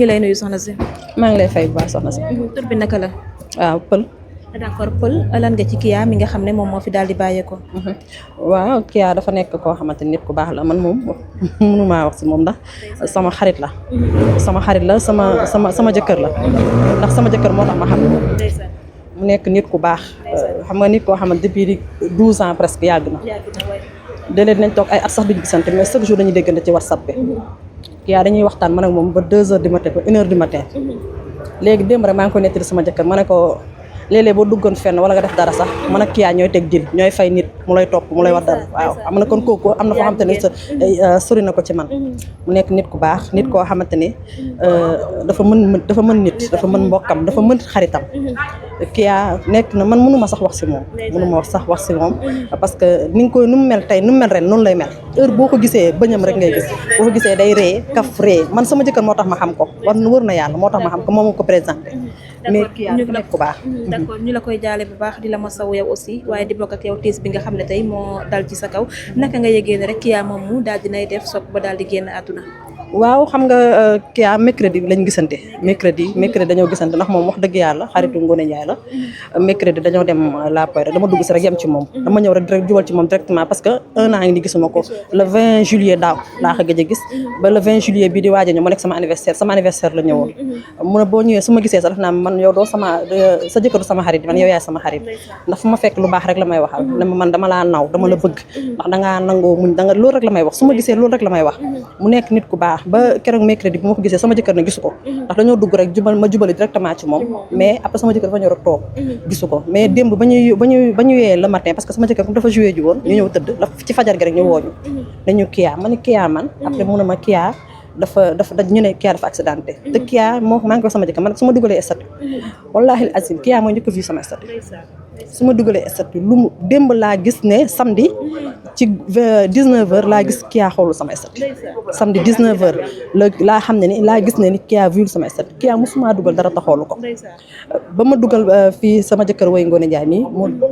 ngi lay nuyu soxna si. maa ngi lay fay bu baax soxna si. tur bi naka la. waaw Pël. d'accord Pël lan nga ci Kya mi nga xam ne moom moo fi daal di bàyyeekoo. waaw Kya dafa nekk koo xamante ni nit ku baax la man moom mënumaa wax si moom ndax sama xarit la. sama xarit la sama jëkkër la ndax sama jëkkër moo tax ma xam ko. mu nekk nit ku baax. xam nga nit koo xamante depuis 12 ans presque yàgg na. déedéet nañ toog ay at sax duñu gisante mais chaque jour dañuy déggante ci WhatsApp bi. Kya dañuy waxtaan man ak moom ba 2 heures du matin ba 1 heure du matin. léegi démb rek maa ngi ko nettali sama jëkkër ma ne ko léeg-léeg boo duggoon fenn wala nga def dara sax man ak Kya ñooy teg dil ñooy fay nit mu lay topp mu lay wax dara waaw am na kon kooku am na foo xamante ne sori na ko ci man mu nekk nit ku baax nit koo xamante ni dafa mën nit dafa mën mbokkam dafa mën xaritam Kya nekk na man mënuma sax wax si moom mënuma wax si moom parce que ni nga ko nu mu mel tey nu mu mel ren noonu lay mel heure boo ko gisee bëñam rek ngay gis boo ko gisee day ree kaf ree man sama jëkkër moo tax ma xam ko wër na yàlla moo tax ma xam ko moom ko présenté mais Kya dafa nekk ku baax. d'accord ñu la koy jaale bu baax di la masawu yow aussi waaye di bokk ak yow tiis bi nga xam ne tey moo dal ci sa kaw naka nga yëgee ne rek Kya moom mu daal dinay def soog ba daal di génn àdduna. waaw xam nga Kya mercredi lañ gisante mercredi dañoo gisante ndax moom wax dëgg yàlla xaritu Ngoné Ndiaye la mercredi dañoo dem la poy rek dama dugg si rek yem ci moom dama ñëw rek direct jubal ci moom directement parce que un an ngi ni gisuma ko le 20 juillet daaw laa ko gëj a gis ba le 20 juillet bii di waaj a ñëw ma nekk sama anniversaire la ñëwoon mu ne boo ñëwee su ma gisee sax daf naa man yow doo sa jëkkëru sama xarit man yow yaay sama xarit ndax fu ma fekk lu baax rek la may waxal ne ma man dama laa naw dama la bëgg ndax dangaa nangoo muñ danga loolu rek la may wax su ma gisee loolu rek la may wax mu nekk nit ku baax ba keroog mercredi bi ma ko gisee sama jëkkër na gisu ko ndax dañoo dugg rek jubali directement ci moom mais après sama jëkkër dafa ñëw rek toog gisu ko mais démb ba ñu yee le matin parce que sama jëkkër comme dafa joué ji woon ñu ñëw tëdd ci fajar gi rek ñu wooñu dañu Kya ma ni Kya man après mu ne ma Kya dafa ñu ne Kya dafa accidenté te Kya moo maa ngi ko sama jëkkër man su ma dugalee statut wallaahi azim Kya mooy njëkk a vu sama statut su ma dugalee statut lu mu démb laa gis ne samedi ci 19h laa gis Kya xoolu sama statut samedi 19h laa xam ne ni laa gis ne ni Kya vu sama statut Kya musuma dugal dara ta xoolu ko ba ma dugal fii sama jëkkër woy Ngoné Ndiaye nii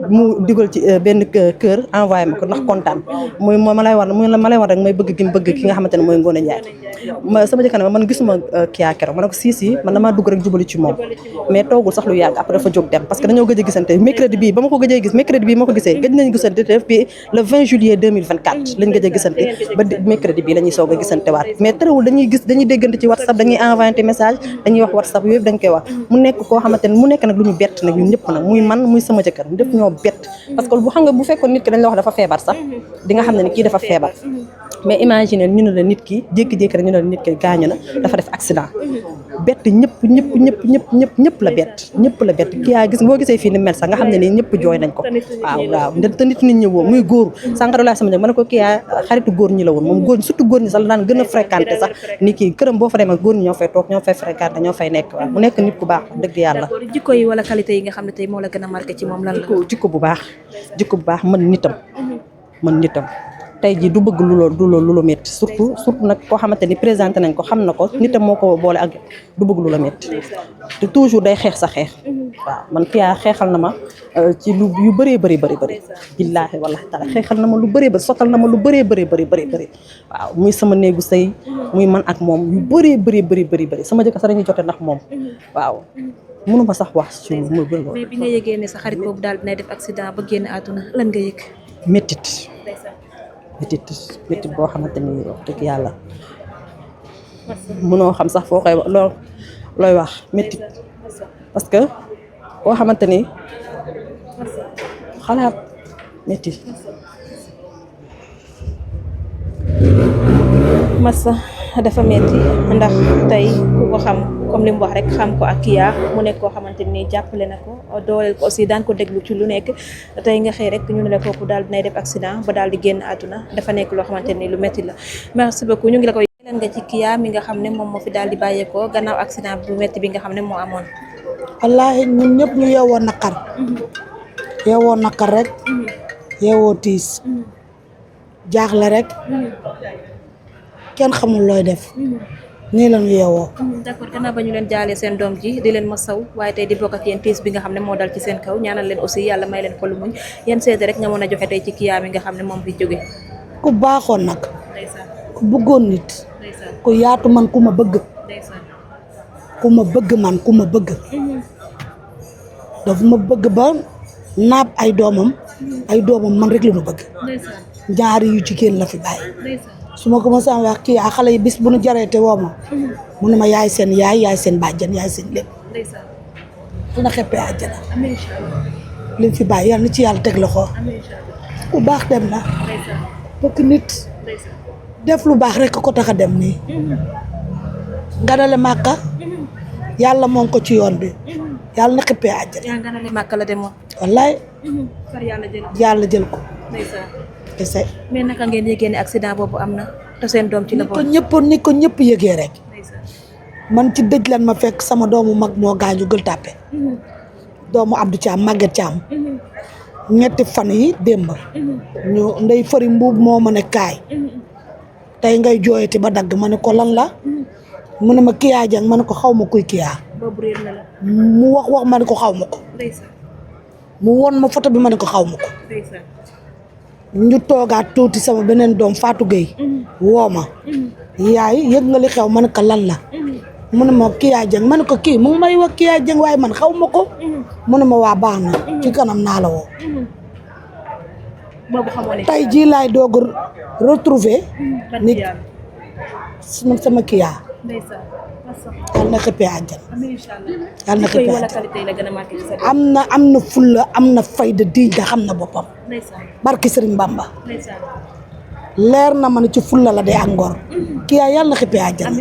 mu dugal ci benn kër envoyé ma ko ndax kontaan muy ma lay war rek may bëgg gi mu bëgg ki nga xamante ne mooy Ngoné Ndiaye sama jëkkër ne man gisuma Kya keroog ma ne ko si man damaa dugg rek jubali ci moom mais toogul sax lu yàgg après dafa jóg dem parce que dañoo gëj a gisante mercredi bii ba ma ko gëjee gis mercredi bii ma ko gisee gëj nañ gisante depuis le 20 juillet 2024 lañ gëj a gisante ba mercredi bii la ñuy soog a gisante waat mais terewul dañuy déggante ci WhatsApp dañuy envoyé message dañuy wax WhatsApp yooyu dañ koy wax mu nekk koo xamante ne mu nekk nag lu ñu bett nag ñun ñëpp nag muy man muy sama jëkkër ñëpp ñoo bett parce que bu xam nga bu fekkoon nit ki dañ la wax dafa feebar sax di nga xam ne ni kii dafa feebar mais imagine ñu ne la nit ki jékki-jékki rek ñu ne la nit ki gaañu na dafa def accident bett ñëpp la bett Kya gis boo gisee fii ni mel sax nga xam ne nii ñëpp jooy nañ ko waaw te nit ñi woo muy góor sànqaro laa sama jëg ma ne ko Kya xaritu góor ñi la woon moom góor ñi surtout góor ñi sax la daan gën a fréquenté sax ni kii këram boo fa demee góor ñi ñoo fay toog ñoo fay fréquenté ñoo fay nekk waaw mu nekk nit ku baax dëgg yàlla jikko yi wala qualité yi nga xam ne tey moo la gën a marqué ci moom lan la jikko bu baax mën nitam tey jii du bëgg lu la métti surtout nag koo xamante ni présenté nañ ko xam na ko nitam moo ko boole ak du bëgg lu la métti te toujours day xeex sa xeex waaw man Kya xeexal na ma ci lu yu bëree bëri billaahi wallaahi taala xeexal na ma lu bëree bëri sottal na ma lu bëree bëri waaw muy sama néegu sëy muy man ak moom yu bëree bëri sama jëkkër sax dañuy jote ndax moom waaw mënuma sax wax ci lu mais bi nga yëgee ne sa xarit boobu daal dinay def accident ba génn àdduna lan nga yëg métit boo xamante ni wax dëgg yàlla mënoo xam sax foo koy looy wax métit parce que boo xamante ni xalaat métti massa dafa metti ndax tey ku ko xam comme li mu wax rek xam ko ak Kya mu nekk koo xamante ni jàppale na ko dooleel ko aussi daan ko déglu ci lu nekk tey nga xëy rek ñu ne la kooku daal dinay def accident ba daal di génn àdduna dafa nekk loo xamante ni lu metti la merci beaucoup ñu ngi la koy leen nga ci Kya mi nga xam ne moom moo fi daal di bàyyeekoo gannaaw accident bu metti bi nga xam ne moo amoon wallaahi ñun ñëpp ñu yeewoo naqar rek yeewoo tiis jaaxle rek kenn xamul looy def nii la ñu yeewoo. d'accord gannaaw ba ñu leen jaalee seen doom ji di leen masaw waaye tey di bokk ak yéen tiis bi nga xam ne moo dal ci seen kaw ñaanal leen aussi yàlla may leen xolu muñ yéen seede rek nga mën a joxe tey ci Kya mi nga xam ne moom fi jóge ku baaxoon nag ku bëggoon nit ku yaatu man ku ma bëgg ku ma bëgg man ku ma bëgg dafa ma bëgg ba naab ay doomam man rek la ñu bëgg ñaari yu jigéen la fi bàyyi su ma ko ma sama wax kii xale yi bis bu nu jareete woo ma mu ne ma yaay seen bàjjan yaay seen lépp na xeppee àjjana li mu fi bàyyi yàlla na ci yàlla teg loxo ku baax dem na bëgg nit def lu baax rek ko tax a dem nii nga dale màkka yàlla moom ko ci yoon bi yàlla na xeppee àjjana yaa nga ne Màkka la demoon wallaay far yàlla jël ko kese mais naka ngeen yëgee ne accident boobu am na te seen doom ci la ni ko ñëpp yëgee rek man ci dëj lan ma fekk sama doomu mag moo gaañu Gueule Tapée doomu Abdou Thiam Maguette Thiam ñetti fan yi démb ñu ndey fëri mbuub moo ma ne kaay tey ngay jooyati ba dagg ma ne ko lan la mu ne ma Kiya Dieng ma ne ko xaw ma kuy Kiya mu wax ma ne ko xaw ma ko mu won ma photo bi ma ne ko xaw ma ko ñu toogaat tuuti sama beneen doom Fatou Gueye woo ma yaay yëg nga li xew ma ne ko lan la mu ne ma Kiya Dieng ma ne ko kii mu ngi may wax Kiya Dieng waaye man xaw ma ko mu ne ma waa baax na ci kanam naa la woo tey jii laay doog a retrouver ni sama Kiya yàlla na xëppee àjjana yàlla na xëppee àjjana am na fulla am na fayda diñ da xam na boppam barki Sëriñ Bamba leer na ma ne ci fulla la day ak ngor Kiya yàlla na xëppee àjjana